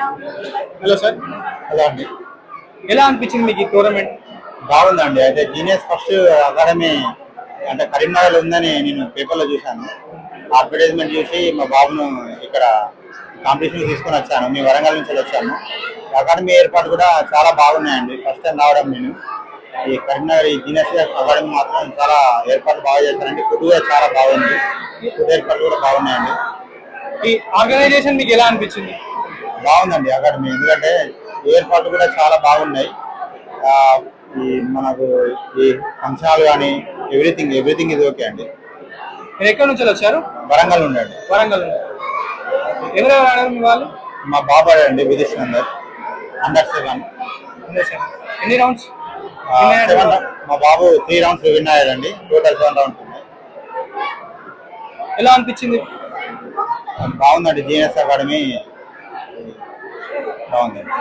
Hello sir. Hello అండి. ఎలా అనిపించింది మీకు ఈ టోర్నమెంట్? బాగుందండి. అయితే జీనియస్ ఫస్ట్ అకాడమీ అంటే కరీంనగర్ ఉందని నేను పేపర్లో చూశాను. అడ్వర్టైజ్మెంట్ చూసి మా బాబును ఇక్కడ కాంపిటీషన్ తీసుకొని వచ్చాను. మేము వరంగల్ నుంచి వచ్చాము. అకాడమీ ఏర్పాటు కూడా చాలా బాగున్నాయండి. ఫస్ట్ టైం రావడం నేను ఈ కరీంనగర్ ఈ జీనియస్ అకాడమీ మాత్రం చాలా ఏర్పాట్లు బాగా చేస్తారండి. ఫుడ్ కూడా చాలా బాగుంది. ఫుడ్ ఏర్పాట్లు కూడా బాగున్నాయండి. ఈ ఆర్గనైజేషన్ మీకు ఎలా అనిపించింది? బాగుందండి అకాడమీ, ఎందుకంటే ఏర్పాట్లు కూడా చాలా బాగున్నాయి. ఈ మనకు ఈ ఫంక్షనాలు కానీ ఎవ్రీథింగ్ ఇది ఓకే అండి. మీరు ఎక్కడి నుంచి వచ్చారు? వరంగల్ ఉండండి. వరంగల్. ఎవరెవరు ఆడారు మీ వాళ్ళు? మా బాబు అండి విదేశ్ అందరు అండర్ 7. ఎన్ని రౌండ్స్? మా బాబు 3 rounds విన్ అయ్యాడండి. టోటల్ 7 rounds ఉన్నాయి. ఎలా అనిపించింది? బాగుందండి. జీనియస్ అకాడమీ బాగుందండి.